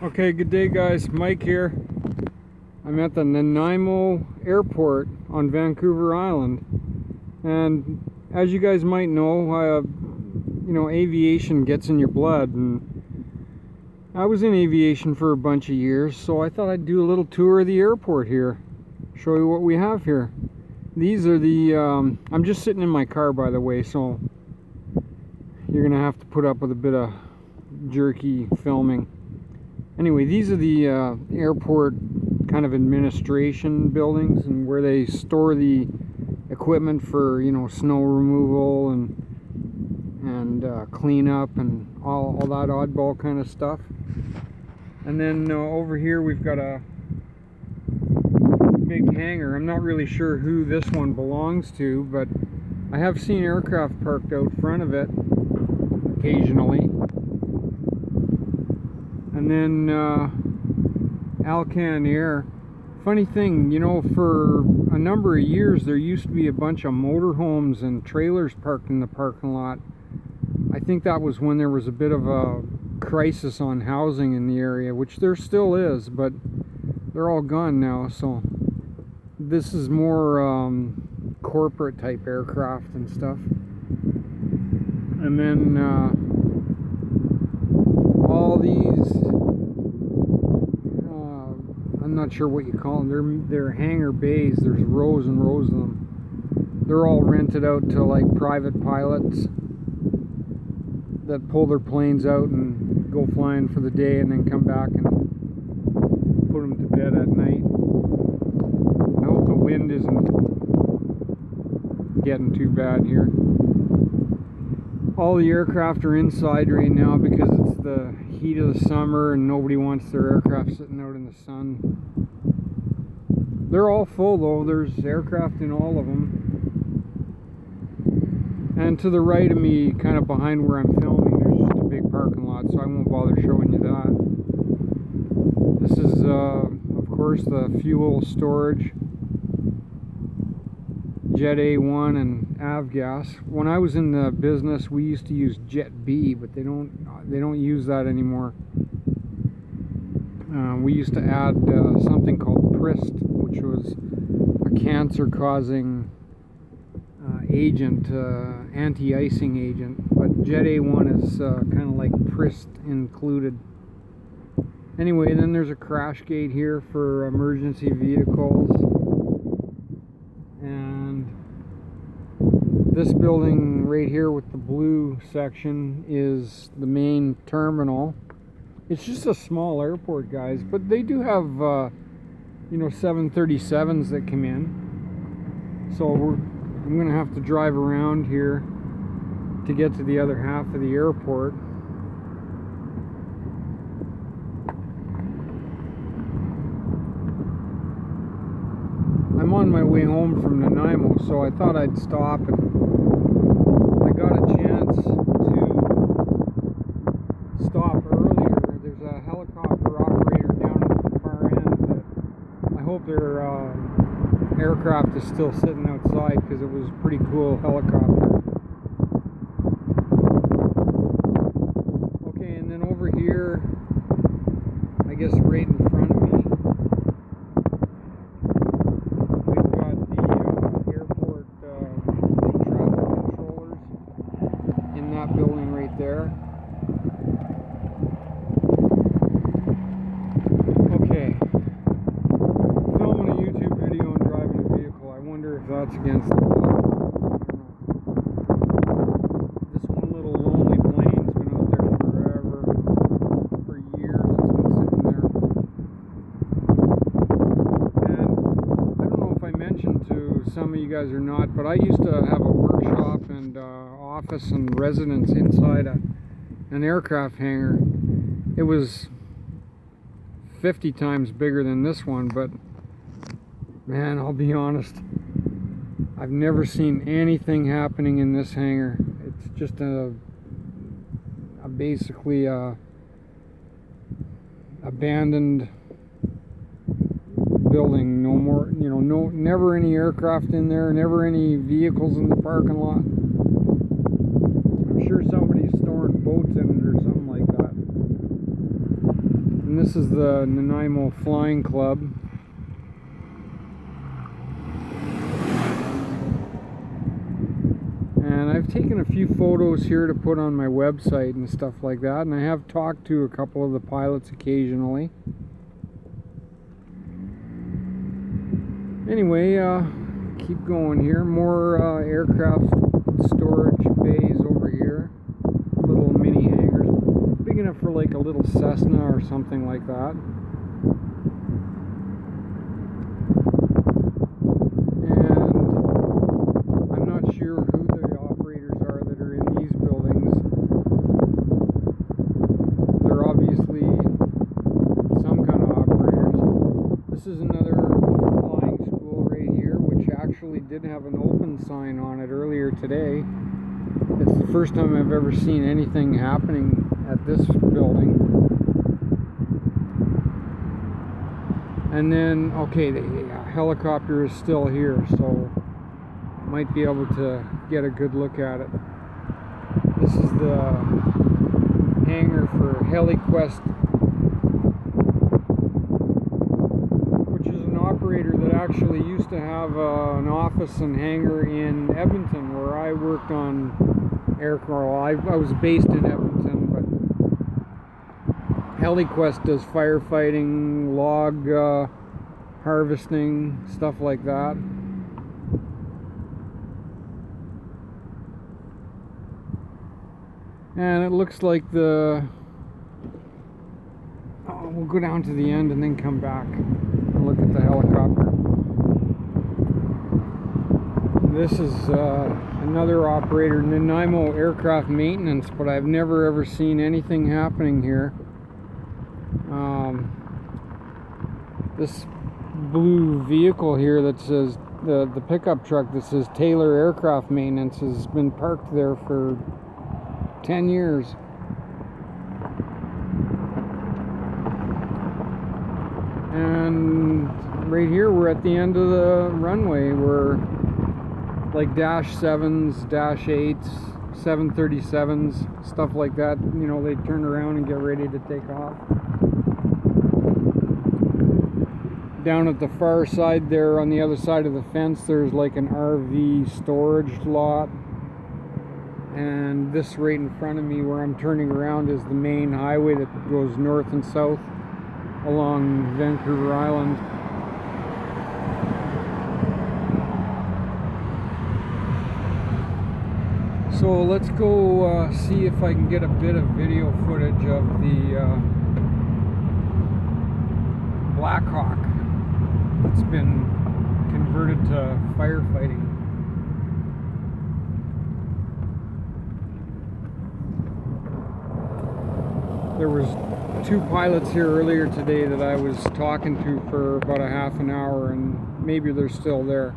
Okay, good day guys, Mike here. I'm at the Nanaimo airport on Vancouver Island, and as you guys might know, aviation gets in your blood, and I was in aviation for a bunch of years, so I thought I'd do a little tour of the airport here, show you what we have here. These are the, I'm just sitting in my car by the way, so you're gonna have to put up with a bit of jerky filming. Anyway, these are the airport kind of administration buildings, and where they store the equipment for, snow removal and cleanup and all that oddball kind of stuff. And then over here we've got a big hangar. I'm not really sure who this one belongs to, but I have seen aircraft parked out front of it occasionally. And then Alcan Air. Funny thing, for a number of years there used to be a bunch of motorhomes and trailers parked in the parking lot. I think that was when there was a bit of a crisis on housing in the area, which there still is, but they're all gone now. So this is more corporate type aircraft and stuff. And then all these, I'm not sure what you call them, they're hangar bays. There's rows and rows of them. They're all rented out to like private pilots that pull their planes out and go flying for the day and then come back and put them to bed at night. I hope the wind isn't getting too bad here. All the aircraft are inside right now because it's the heat of the summer and nobody wants their aircraft sitting out in the sun. They're all full though. There's aircraft in all of them. And to the right of me, kind of behind where I'm filming, there's just a big parking lot, so I won't bother showing you that. This is, of course, the fuel storage. Jet A1 and avgas. When I was in the business, we used to use Jet B, but they don't use that anymore. We used to add something called Prist, which was a cancer-causing agent, anti-icing agent. But Jet A1 is kind of like Prist included. Anyway, then there's a crash gate here for emergency vehicles. And this building right here with the blue section is the main terminal. It's just a small airport, guys, but they do have 737s that come in. So I'm gonna have to drive around here to get to the other half of the airport. I'm on my way home from Nanaimo, so I thought I'd stop, and I got a chance to stop earlier. There's a helicopter operator down at the far end that I hope their aircraft is still sitting outside, because it was a pretty cool helicopter. Okay, and then over here, I guess right in front of me, building right there. Okay, filming a YouTube video and driving a vehicle. I wonder if that's against the law. This one little lonely plane's been out there forever. For years it's been sitting there. And I don't know if I mentioned to some of you guys or not, but I used to have a workshop and office and residence inside an aircraft hangar. It was 50 times bigger than this one, but man, I'll be honest, I've never seen anything happening in this hangar. It's just basically a abandoned building. No more, never any aircraft in there, never any vehicles in the parking lot. I'm sure somebody's storing boats in it or something like that. And this is the Nanaimo Flying Club. And I've taken a few photos here to put on my website and stuff like that, and I have talked to a couple of the pilots occasionally. Anyway, keep going here. More aircraft storage bays over here. Little mini hangars. Big enough for like a little Cessna or something like that. And I'm not sure who the operators are that are in these buildings. They're obviously some kind of operators. This is another flying school right here, which actually did have an open sign on it earlier today. It's the first time I've ever seen anything happening at this building. And then, okay, the helicopter is still here, so might be able to get a good look at it. This is the hangar for HeliQuest, which is an operator that actually used to have an office and hangar in Edmonton, where I worked on aircraft. I was based in Edmonton, but HeliQuest does firefighting, log harvesting, stuff like that. And it looks like we'll go down to the end and then come back and look at the helicopter. This is another operator, Nanaimo Aircraft Maintenance, but I've never ever seen anything happening here. This blue vehicle here that says, the pickup truck that says Taylor Aircraft Maintenance, has been parked there for 10 years. And right here we're at the end of the runway. We're like dash 7s, dash 8s, 737s, stuff like that. You know, they turn around and get ready to take off. Down at the far side there, on the other side of the fence, there's like an RV storage lot. And this right in front of me, where I'm turning around, is the main highway that goes north and south along Vancouver Island. So let's go see if I can get a bit of video footage of the Black Hawk that's been converted to firefighting. There was 2 pilots here earlier today that I was talking to for about a half an hour, and maybe they're still there.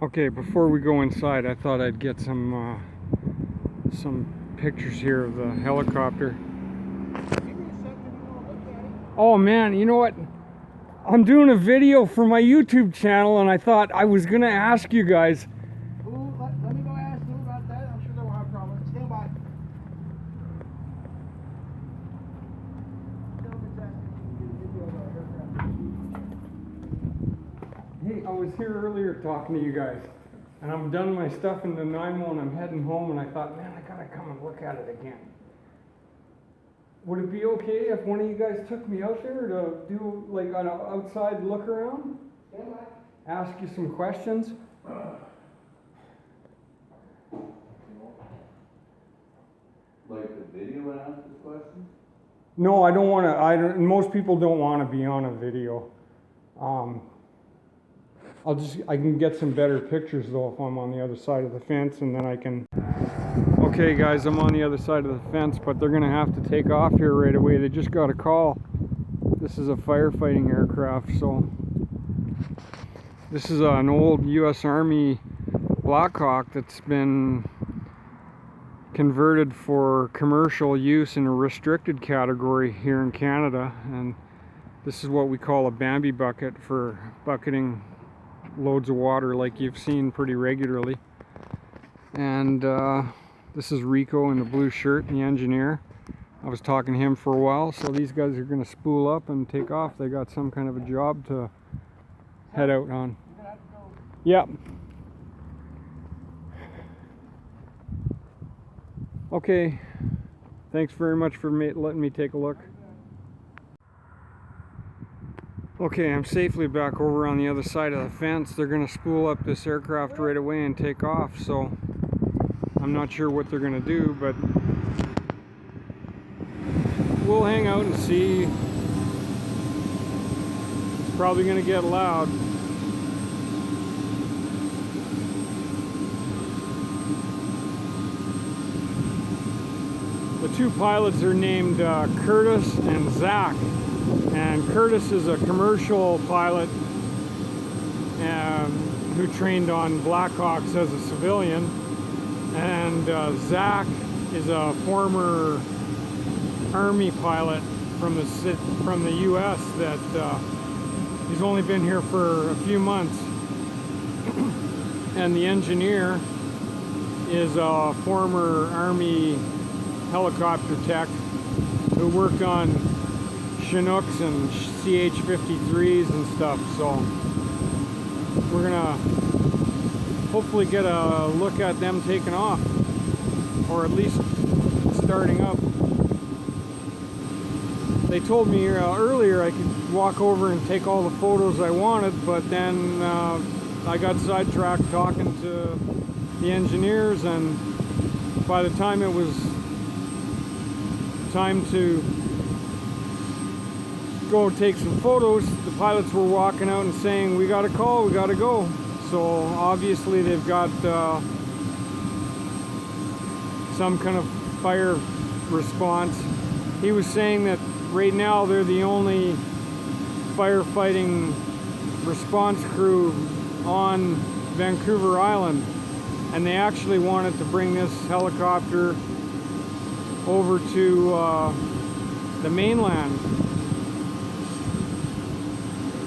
Okay, before we go inside, I thought I'd get some pictures here of the helicopter. Oh man, you know what? I'm doing a video for my YouTube channel, and I thought I was gonna ask you guys. Let me go ask them about that. I'm sure they won't have problems. Stand by. Hey, I was here earlier talking to you guys, and I'm done my stuff in Nanaimo, and I'm heading home, and I thought, man, I gotta come and look at it again. Would it be okay if one of you guys took me out there to do like an outside look around? Stand by. Ask you some questions? Like the video and ask the question? No, I don't want to. Most people don't want to be on a video. I can get some better pictures though if I'm on the other side of the fence, and then I can. Okay guys, I'm on the other side of the fence, but they're gonna have to take off here right away. They just got a call. This is a firefighting aircraft, so this is an old US Army Black Hawk that's been converted for commercial use in a restricted category here in Canada, and this is what we call a Bambi bucket for bucketing loads of water like you've seen pretty regularly. And this is Rico in the blue shirt, the engineer. I was talking to him for a while, so these guys are going to spool up and take off. They got some kind of a job to head out on. Yep. Okay. Thanks very much for letting me take a look. Okay, I'm safely back over on the other side of the fence. They're going to spool up this aircraft right away and take off, so I'm not sure what they're going to do, but we'll hang out and see. It's probably going to get loud. The two pilots are named Curtis and Zach. And Curtis is a commercial pilot who trained on Blackhawks as a civilian. And Zach is a former Army pilot from the U.S. that he's only been here for a few months. And the engineer is a former Army helicopter tech who worked on Chinooks and CH-53s and stuff, so we're gonna hopefully get a look at them taking off, or at least starting up. They told me earlier I could walk over and take all the photos I wanted, but then I got sidetracked talking to the engineers, and by the time it was time to go take some photos, the pilots were walking out and saying, "We got a call, we got to go." So obviously they've got some kind of fire response. He was saying that right now they're the only firefighting response crew on Vancouver Island, and they actually wanted to bring this helicopter over to the mainland.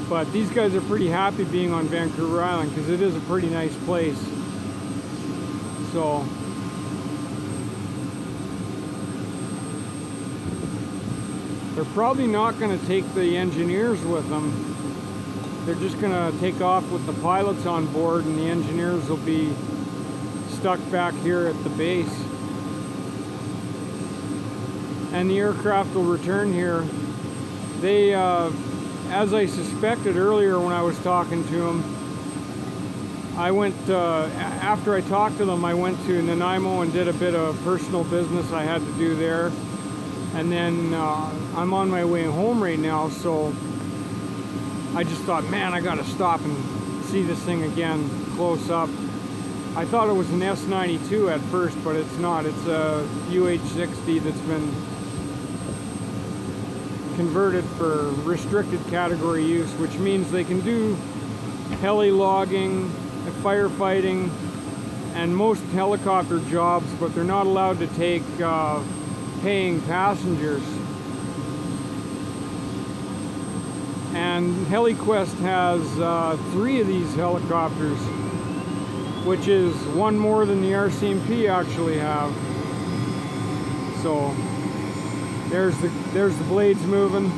But these guys are pretty happy being on Vancouver Island because it is a pretty nice place. So they're probably not going to take the engineers with them. They're just going to take off with the pilots on board, and the engineers will be stuck back here at the base. And the aircraft will return here. They as I suspected earlier when I was talking to them, I went, after I talked to them, I went to Nanaimo and did a bit of personal business I had to do there. And then I'm on my way home right now, so I just thought, man, I gotta stop and see this thing again close up. I thought it was an S92 at first, but it's not. It's a UH60 that's been converted for restricted category use, which means they can do heli logging, firefighting, and most helicopter jobs, but they're not allowed to take paying passengers. And HeliQuest has 3 of these helicopters, which is one more than the RCMP actually have. So there's the blades moving.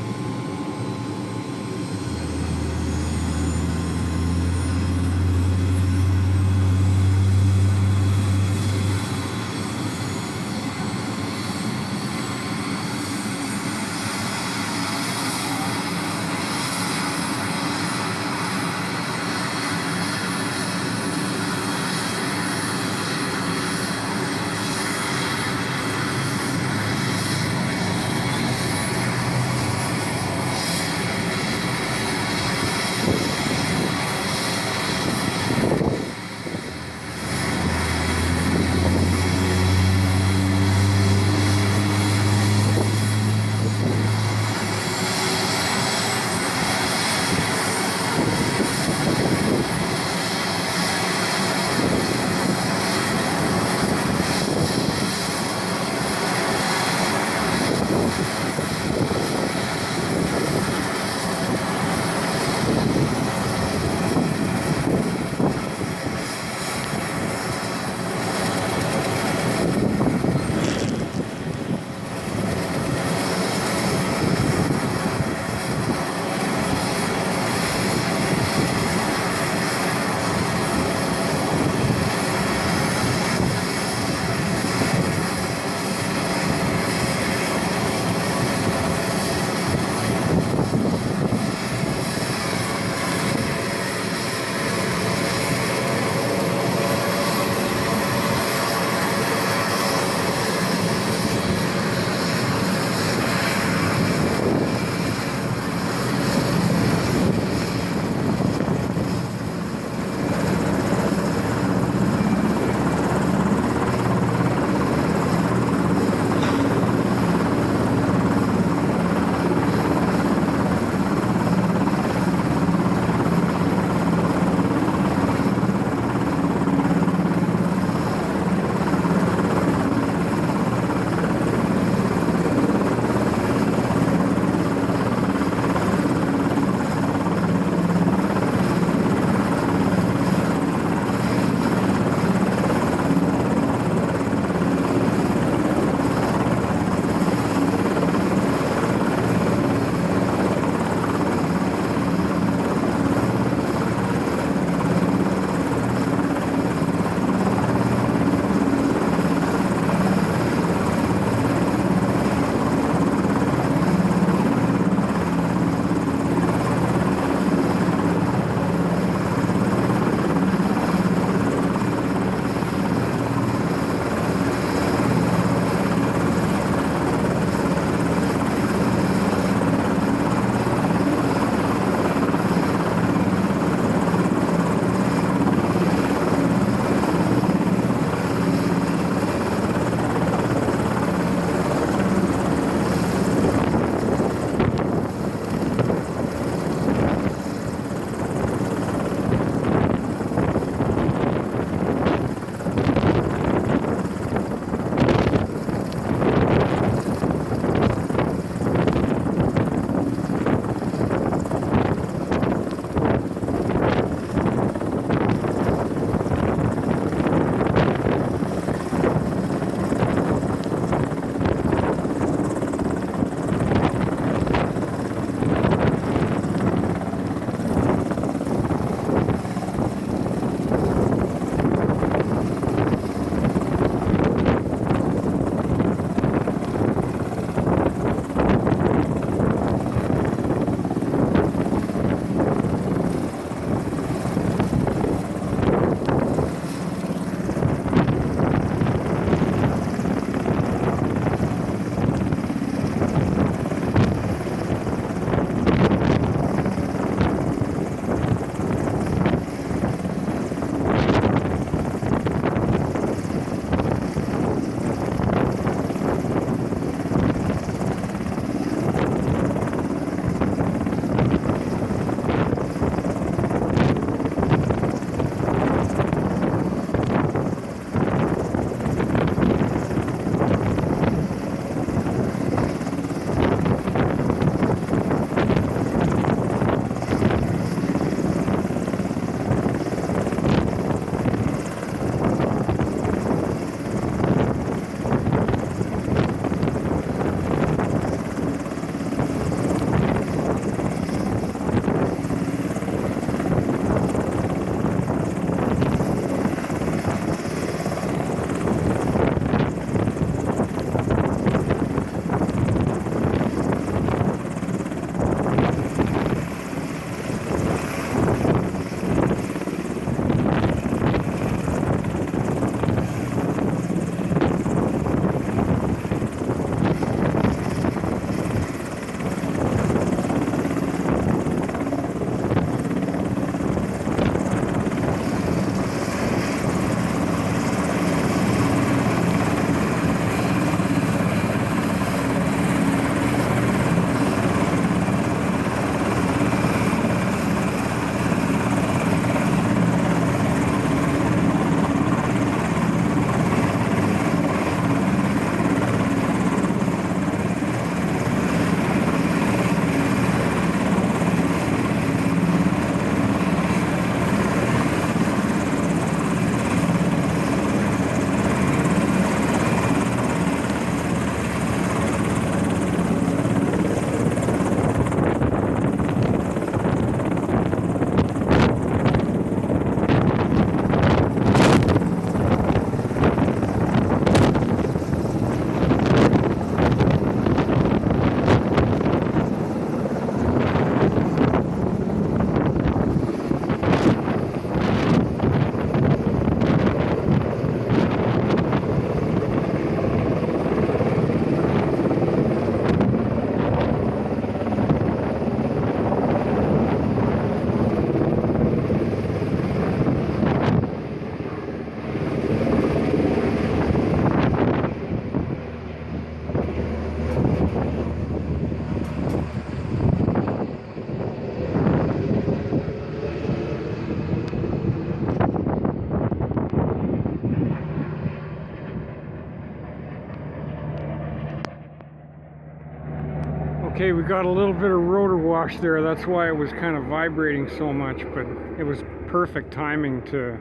Okay, we got a little bit of rotor wash there. That's why it was kind of vibrating so much, but it was perfect timing to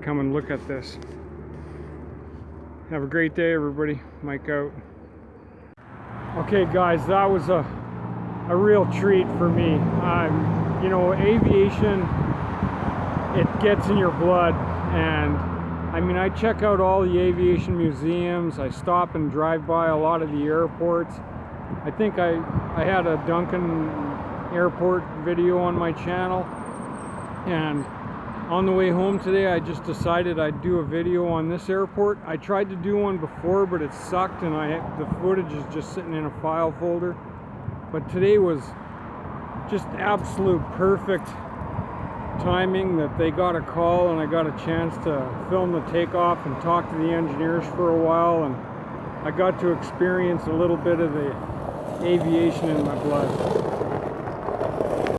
come and look at this. Have a great day, everybody. Mike out. Okay, guys, that was a real treat for me. You know, aviation, it gets in your blood, and I mean, I check out all the aviation museums. I stop and drive by a lot of the airports. I think I had a Duncan airport video on my channel, and on the way home today I just decided I'd do a video on this airport. I tried to do one before, but it sucked, and the footage is just sitting in a file folder. But today was just absolute perfect timing that they got a call and I got a chance to film the takeoff and talk to the engineers for a while, and I got to experience a little bit of the aviation in my blood.